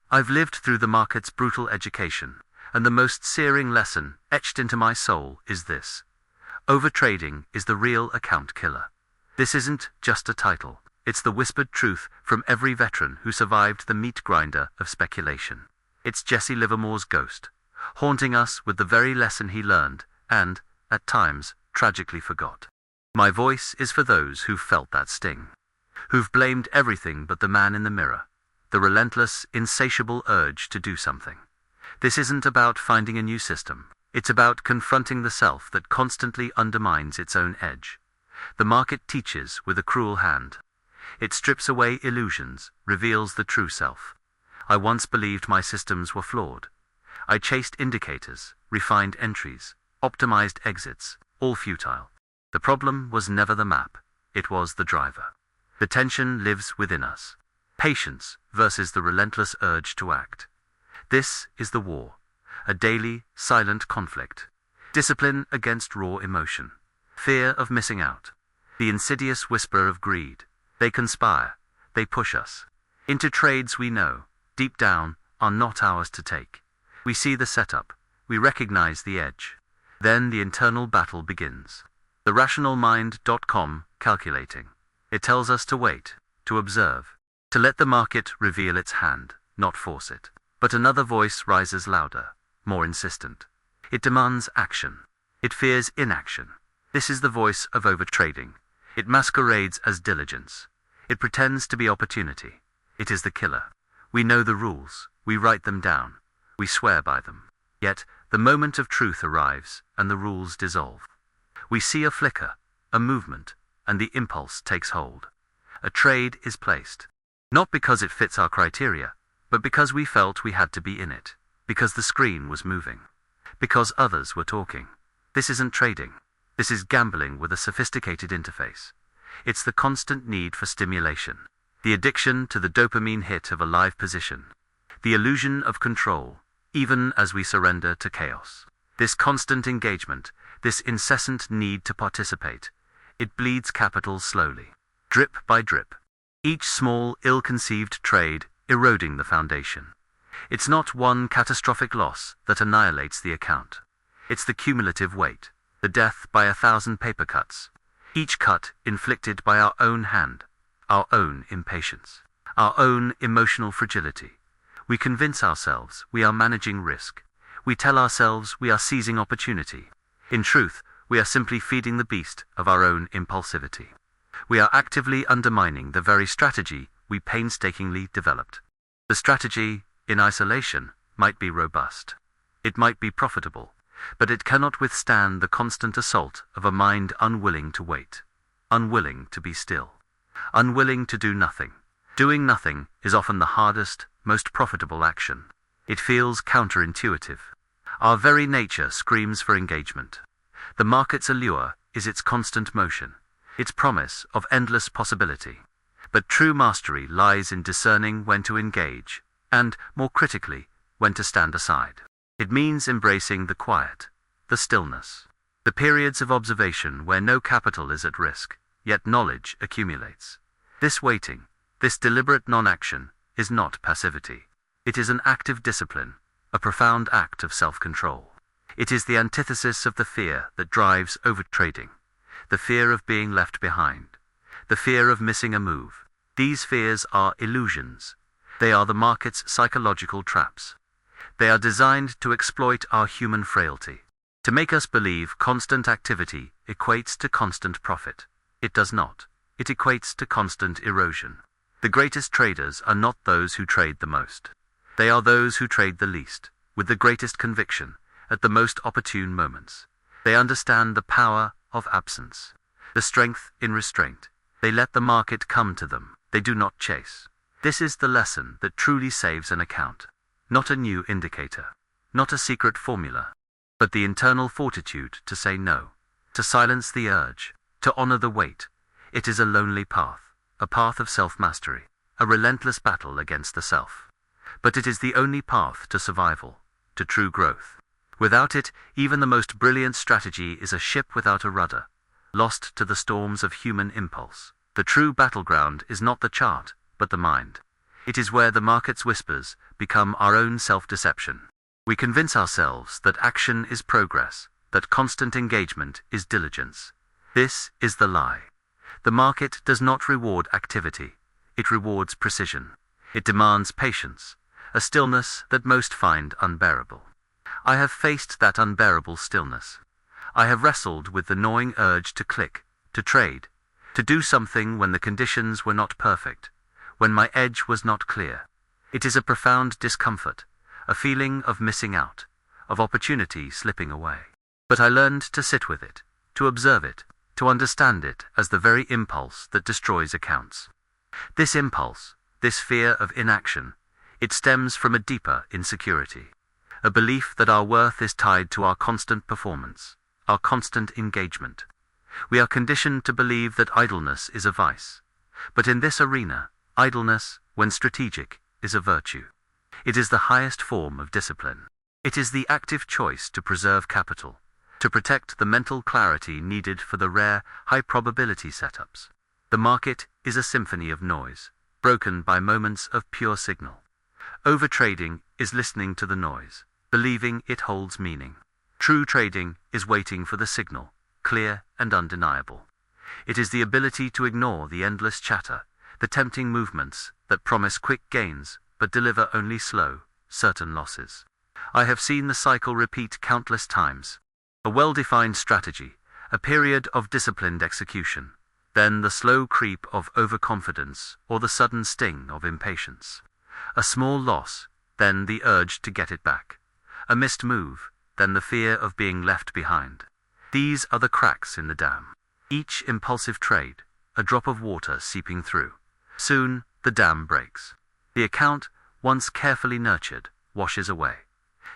I've lived through the market's brutal education, and the most searing lesson etched into my soul is this: overtrading is the real account killer. This isn't just a title, it's the whispered truth from every veteran who survived the meat grinder of speculation. It's Jesse Livermore's ghost, haunting us with the very lesson he learned and, at times, tragically forgot. My voice is for those who've felt that sting, who've blamed everything but the man in the mirror, the relentless, insatiable urge to do something. This isn't about finding a new system. It's about confronting the self that constantly undermines its own edge. The market teaches with a cruel hand. It strips away illusions, reveals the true self. I once believed my systems were flawed. I chased indicators, refined entries, optimized exits, all futile. The problem was never the map, it was the driver. The tension lives within us. Patience versus the relentless urge to act. This is the war, a daily, silent conflict. Discipline against raw emotion. Fear of missing out. The insidious whisper of greed. They conspire, they push us into trades we know, deep down, are not ours to take. We see the setup, we recognize the edge. Then the internal battle begins. The rationalmind.com calculating. It tells us to wait, to observe, to let the market reveal its hand, not force it. But another voice rises louder, more insistent. It demands action. It fears inaction. This is the voice of overtrading. It masquerades as diligence. It pretends to be opportunity. It is the killer. We know the rules. We write them down. We swear by them. Yet, the moment of truth arrives, and the rules dissolve. We see a flicker, a movement, and the impulse takes hold. A trade is placed. Not because it fits our criteria, but because we felt we had to be in it. Because the screen was moving. Because others were talking. This isn't trading. This is gambling with a sophisticated interface. It's the constant need for stimulation. The addiction to the dopamine hit of a live position. The illusion of control, even as we surrender to chaos. This constant engagement, this incessant need to participate, it bleeds capital slowly, drip by drip. Each small, ill-conceived trade eroding the foundation. It's not one catastrophic loss that annihilates the account. It's the cumulative weight, the death by 1,000 paper cuts, each cut inflicted by our own hand, our own impatience, our own emotional fragility. We convince ourselves we are managing risk. We tell ourselves we are seizing opportunity. In truth, we are simply feeding the beast of our own impulsivity. We are actively undermining the very strategy we painstakingly developed. The strategy, in isolation, might be robust. It might be profitable, but it cannot withstand the constant assault of a mind unwilling to wait, unwilling to be still, unwilling to do nothing. Doing nothing is often the hardest, most profitable action. It feels counterintuitive. Our very nature screams for engagement. The market's allure is its constant motion, its promise of endless possibility. But true mastery lies in discerning when to engage, and, more critically, when to stand aside. It means embracing the quiet, the stillness, the periods of observation where no capital is at risk, yet knowledge accumulates. This waiting, this deliberate non-action, is not passivity. It is an active discipline, a profound act of self-control. It is the antithesis of the fear that drives overtrading, the fear of being left behind, the fear of missing a move. These fears are illusions. They are the market's psychological traps. They are designed to exploit our human frailty, to make us believe constant activity equates to constant profit. It does not. It equates to constant erosion. The greatest traders are not those who trade the most. They are those who trade the least, with the greatest conviction, at the most opportune moments. They understand the power of absence, the strength in restraint. They let the market come to them. They do not chase. This is the lesson that truly saves an account. Not a new indicator, not a secret formula, but the internal fortitude to say no, to silence the urge, to honor the wait. It is a lonely path, a path of self-mastery, a relentless battle against the self. But it is the only path to survival, to true growth. Without it, even the most brilliant strategy is a ship without a rudder, lost to the storms of human impulse. The true battleground is not the chart, but the mind. It is where the market's whispers become our own self-deception. We convince ourselves that action is progress, that constant engagement is diligence. This is the lie. The market does not reward activity. It rewards precision. It demands patience, a stillness that most find unbearable. I have faced that unbearable stillness. I have wrestled with the gnawing urge to click, to trade, to do something when the conditions were not perfect, when my edge was not clear. It is a profound discomfort, a feeling of missing out, of opportunity slipping away. But I learned to sit with it, to observe it, to understand it as the very impulse that destroys accounts. This impulse, this fear of inaction, it stems from a deeper insecurity, a belief that our worth is tied to our constant performance, our constant engagement. We are conditioned to believe that idleness is a vice. But in this arena, idleness, when strategic, is a virtue. It is the highest form of discipline. It is the active choice to preserve capital, to protect the mental clarity needed for the rare, high-probability setups. The market is a symphony of noise, broken by moments of pure signal. Overtrading is listening to the noise, believing it holds meaning. True trading is waiting for the signal, clear and undeniable. It is the ability to ignore the endless chatter, the tempting movements that promise quick gains but deliver only slow, certain losses. I have seen the cycle repeat countless times. A well-defined strategy, a period of disciplined execution, then the slow creep of overconfidence or the sudden sting of impatience. A small loss, then the urge to get it back. A missed move, then the fear of being left behind. These are the cracks in the dam. Each impulsive trade, a drop of water seeping through. Soon, the dam breaks. The account, once carefully nurtured, washes away.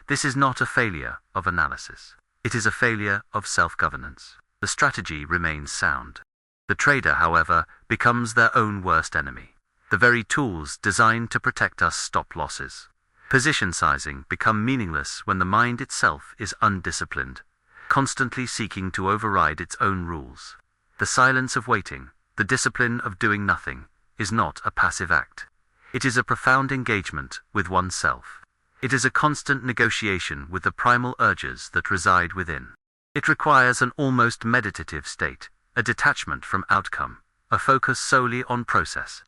This is not a failure of analysis. It is a failure of self-governance. The strategy remains sound. The trader, however, becomes their own worst enemy. The very tools designed to protect us stop losses. Position sizing become meaningless when the mind itself is undisciplined, constantly seeking to override its own rules. The silence of waiting, the discipline of doing nothing, is not a passive act. It is a profound engagement with oneself. It is a constant negotiation with the primal urges that reside within. It requires an almost meditative state, a detachment from outcome, a focus solely on process.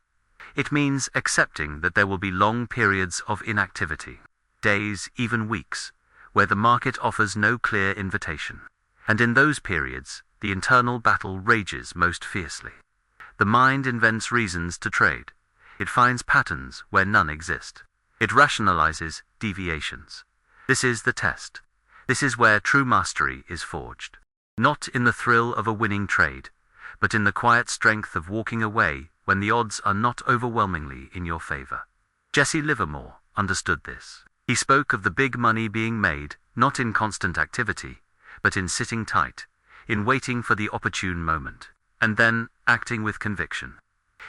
It means accepting that there will be long periods of inactivity, days, even weeks, where the market offers no clear invitation. And in those periods, the internal battle rages most fiercely. The mind invents reasons to trade. It finds patterns where none exist. It rationalizes deviations. This is the test. This is where true mastery is forged. Not in the thrill of a winning trade, but in the quiet strength of walking away when the odds are not overwhelmingly in your favor. Jesse Livermore understood this. He spoke of the big money being made, not in constant activity, but in sitting tight, in waiting for the opportune moment, and then acting with conviction.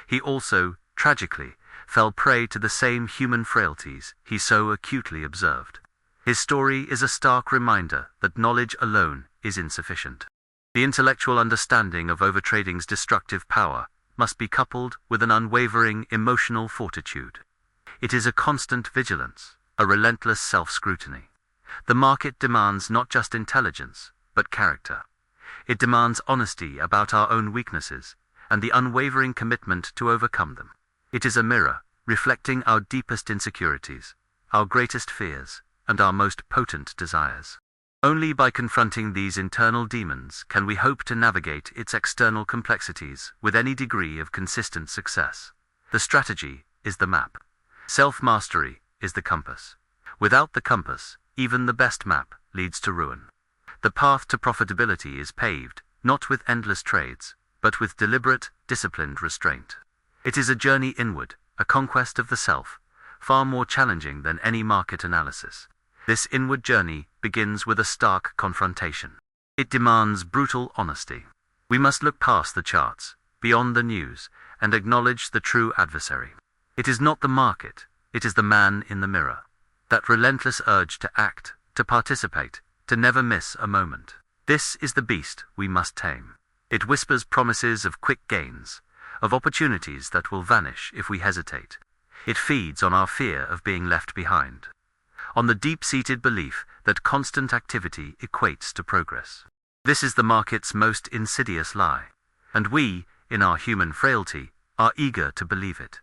He also, tragically, fell prey to the same human frailties he so acutely observed. His story is a stark reminder that knowledge alone is insufficient. The intellectual understanding of overtrading's destructive power must be coupled with an unwavering emotional fortitude. It is a constant vigilance, a relentless self-scrutiny. The market demands not just intelligence, but character. It demands honesty about our own weaknesses, and the unwavering commitment to overcome them. It is a mirror, reflecting our deepest insecurities, our greatest fears, and our most potent desires. Only by confronting these internal demons can we hope to navigate its external complexities with any degree of consistent success. The strategy is the map. Self-mastery is the compass. Without the compass, even the best map leads to ruin. The path to profitability is paved, not with endless trades, but with deliberate, disciplined restraint. It is a journey inward, a conquest of the self, far more challenging than any market analysis. This inward journey begins with a stark confrontation. It demands brutal honesty. We must look past the charts, beyond the news, and acknowledge the true adversary. It is not the market, it is the man in the mirror. That relentless urge to act, to participate, to never miss a moment. This is the beast we must tame. It whispers promises of quick gains, of opportunities that will vanish if we hesitate. It feeds on our fear of being left behind, on the deep-seated belief that constant activity equates to progress. This is the market's most insidious lie, and we, in our human frailty, are eager to believe it.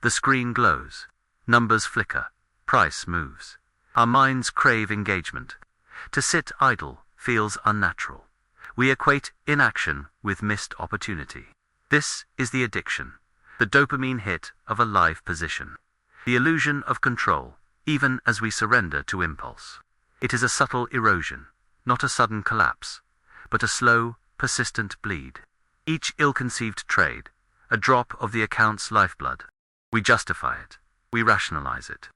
The screen glows, numbers flicker, price moves. Our minds crave engagement. To sit idle feels unnatural. We equate inaction with missed opportunity. This is the addiction, the dopamine hit of a live position, the illusion of control, even as we surrender to impulse. It is a subtle erosion, not a sudden collapse, but a slow, persistent bleed. Each ill-conceived trade, a drop of the account's lifeblood. We justify it. We rationalize it.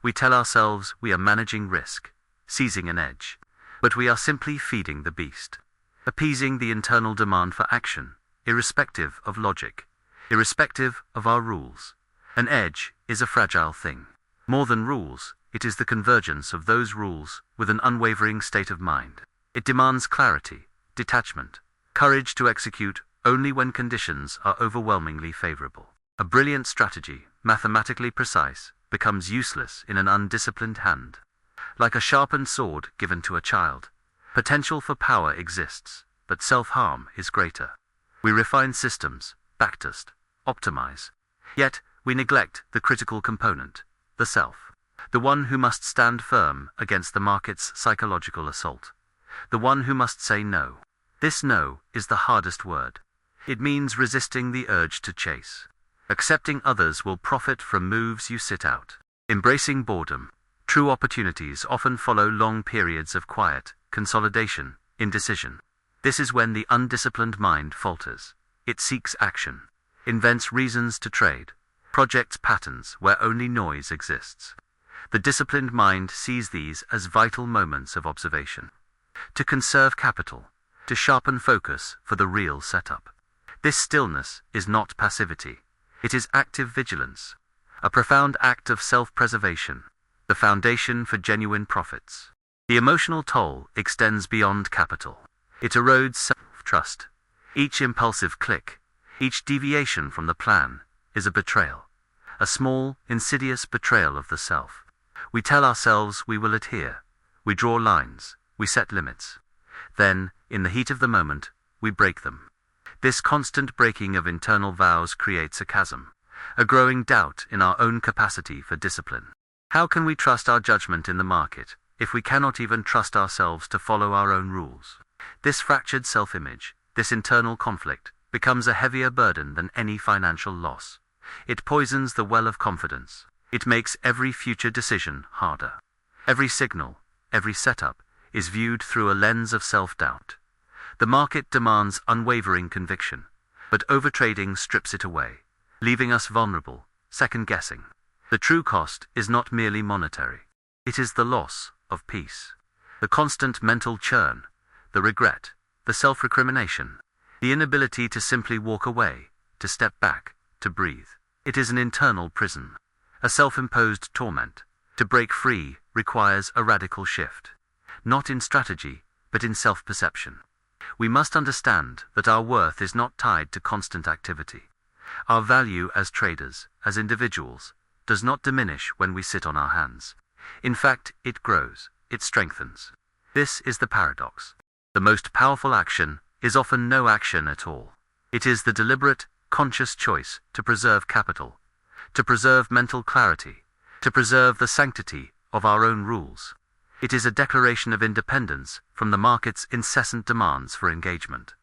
We tell ourselves we are managing risk, seizing an edge, but we are simply feeding the beast, appeasing the internal demand for action, irrespective of logic, irrespective of our rules. An edge is a fragile thing. More than rules, it is the convergence of those rules with an unwavering state of mind. It demands clarity, detachment, courage to execute only when conditions are overwhelmingly favorable. A brilliant strategy, mathematically precise, becomes useless in an undisciplined hand. Like a sharpened sword given to a child, potential for power exists, but self-harm is greater. We refine systems, backtest, optimize. Yet, we neglect the critical component, the self. The one who must stand firm against the market's psychological assault. The one who must say no. This no is the hardest word. It means resisting the urge to chase. Accepting others will profit from moves you sit out. Embracing boredom. True opportunities often follow long periods of quiet, consolidation, indecision. This is when the undisciplined mind falters. It seeks action, invents reasons to trade, projects patterns where only noise exists. The disciplined mind sees these as vital moments of observation. To conserve capital, to sharpen focus for the real setup. This stillness is not passivity. It is active vigilance, a profound act of self-preservation, the foundation for genuine profits. The emotional toll extends beyond capital. It erodes self-trust. Each impulsive click, each deviation from the plan, is a betrayal. A small, insidious betrayal of the self. We tell ourselves we will adhere. We draw lines. We set limits. Then, in the heat of the moment, we break them. This constant breaking of internal vows creates a chasm, a growing doubt in our own capacity for discipline. How can we trust our judgment in the market if we cannot even trust ourselves to follow our own rules? This fractured self-image, this internal conflict, becomes a heavier burden than any financial loss. It poisons the well of confidence. It makes every future decision harder. Every signal, every setup, is viewed through a lens of self-doubt. The market demands unwavering conviction, but overtrading strips it away, leaving us vulnerable, second-guessing. The true cost is not merely monetary. It is the loss of peace. The constant mental churn, the regret, the self-recrimination, the inability to simply walk away, to step back, to breathe. It is an internal prison, a self-imposed torment. To break free requires a radical shift, not in strategy, but in self-perception. We must understand that our worth is not tied to constant activity. Our value as traders, as individuals, does not diminish when we sit on our hands. In fact, it grows, it strengthens. This is the paradox. The most powerful action is often no action at all. It is the deliberate, conscious choice to preserve capital, to preserve mental clarity, to preserve the sanctity of our own rules. It is a declaration of independence from the market's incessant demands for engagement.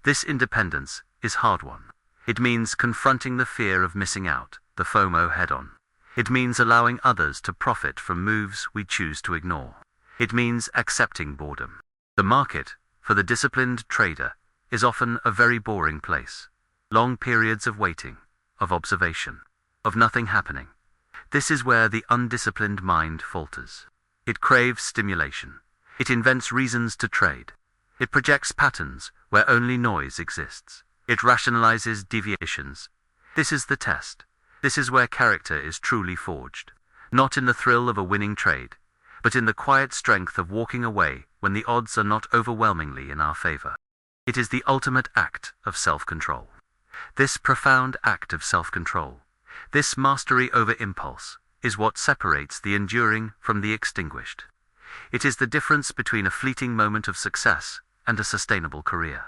This independence is hard-won. It means confronting the fear of missing out, the FOMO head-on. It means allowing others to profit from moves we choose to ignore. It means accepting boredom. The market, for the disciplined trader, is often a very boring place. Long periods of waiting, of observation, of nothing happening. This is where the undisciplined mind falters. It craves stimulation. It invents reasons to trade. It projects patterns where only noise exists. It rationalizes deviations. This is the test. This is where character is truly forged. Not in the thrill of a winning trade, but in the quiet strength of walking away when the odds are not overwhelmingly in our favor. It is the ultimate act of self-control. This profound act of self-control This mastery over impulse is what separates the enduring from the extinguished. It is the difference between a fleeting moment of success and a sustainable career.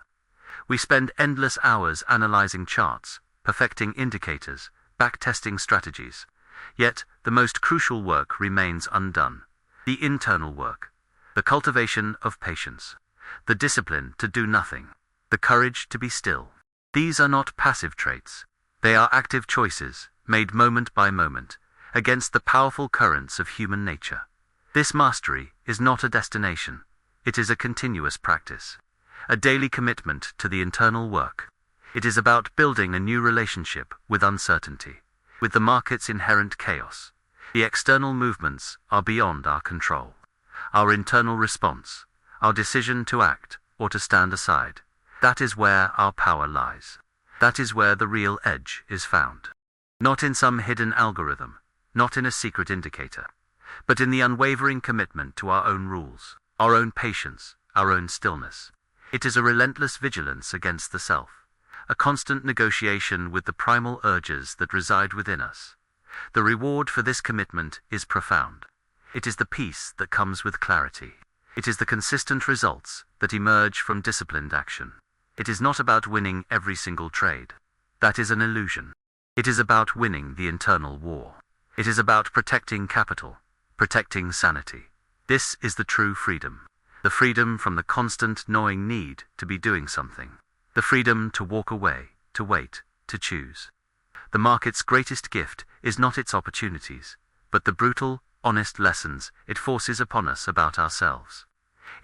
We spend endless hours analyzing charts, perfecting indicators, backtesting strategies. Yet, the most crucial work remains undone. The internal work. The cultivation of patience. The discipline to do nothing. The courage to be still. These are not passive traits. They are active choices, made moment by moment, against the powerful currents of human nature. This mastery is not a destination. It is a continuous practice. A daily commitment to the internal work. It is about building a new relationship with uncertainty, with the market's inherent chaos. The external movements are beyond our control. Our internal response, our decision to act or to stand aside, that is where our power lies. That is where the real edge is found. Not in some hidden algorithm, not in a secret indicator, but in the unwavering commitment to our own rules, our own patience, our own stillness. It is a relentless vigilance against the self, a constant negotiation with the primal urges that reside within us. The reward for this commitment is profound. It is the peace that comes with clarity. It is the consistent results that emerge from disciplined action. It is not about winning every single trade. That is an illusion. It is about winning the internal war. It is about protecting capital, protecting sanity. This is the true freedom. The freedom from the constant gnawing need to be doing something. The freedom to walk away, to wait, to choose. The market's greatest gift is not its opportunities, but the brutal, honest lessons it forces upon us about ourselves.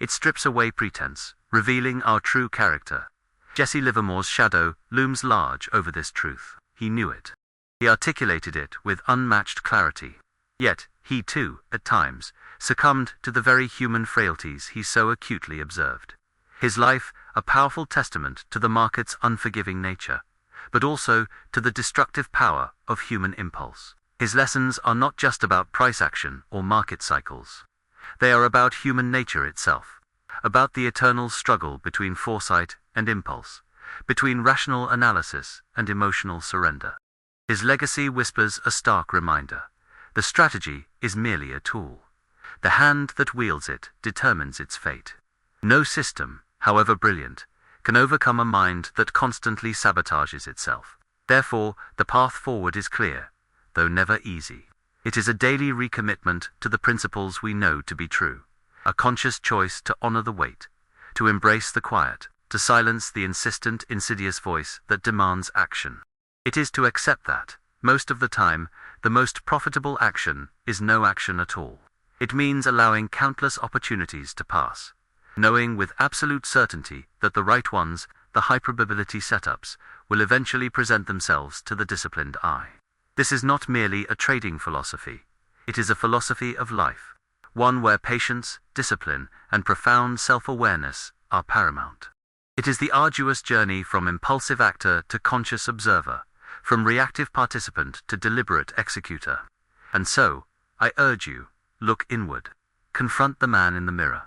It strips away pretense, revealing our true character. Jesse Livermore's shadow looms large over this truth. He knew it. He articulated it with unmatched clarity. Yet, he too, at times, succumbed to the very human frailties he so acutely observed. His life, a powerful testament to the market's unforgiving nature, but also to the destructive power of human impulse. His lessons are not just about price action or market cycles. They are about human nature itself, about the eternal struggle between foresight and impulse, between rational analysis and emotional surrender. His legacy whispers a stark reminder. The strategy is merely a tool. The hand that wields it determines its fate. No system, however brilliant, can overcome a mind that constantly sabotages itself. Therefore, the path forward is clear, though never easy. It is a daily recommitment to the principles we know to be true, a conscious choice to honor the wait, to embrace the quiet, to silence the insistent, insidious voice that demands action. It is to accept that, most of the time, the most profitable action is no action at all. It means allowing countless opportunities to pass, knowing with absolute certainty that the right ones, the high-probability setups, will eventually present themselves to the disciplined eye. This is not merely a trading philosophy. It is a philosophy of life, one where patience, discipline, and profound self-awareness are paramount. It is the arduous journey from impulsive actor to conscious observer, from reactive participant to deliberate executor. And so, I urge you, look inward. Confront the man in the mirror.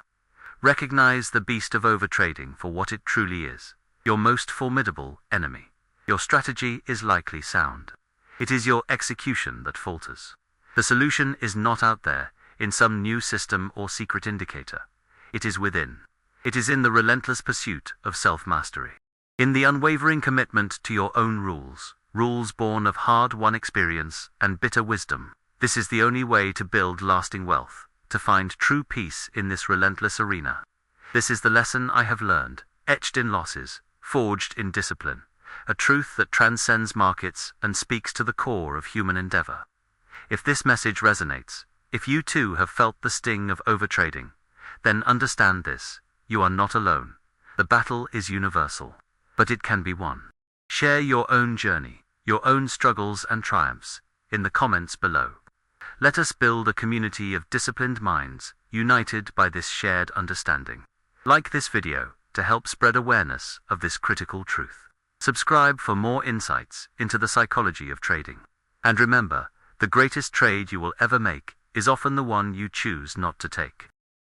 Recognize the beast of overtrading for what it truly is, your most formidable enemy. Your strategy is likely sound. It is your execution that falters. The solution is not out there, in some new system or secret indicator. It is within. It is in the relentless pursuit of self-mastery. In the unwavering commitment to your own rules, rules born of hard-won experience and bitter wisdom. This is the only way to build lasting wealth, to find true peace in this relentless arena. This is the lesson I have learned, etched in losses, forged in discipline, a truth that transcends markets and speaks to the core of human endeavor. If this message resonates, if you too have felt the sting of overtrading, then understand this: you are not alone. The battle is universal, but it can be won. Share your own journey, your own struggles and triumphs, in the comments below. Let us build a community of disciplined minds, united by this shared understanding. Like this video to help spread awareness of this critical truth. Subscribe for more insights into the psychology of trading. And remember, the greatest trade you will ever make is often the one you choose not to take.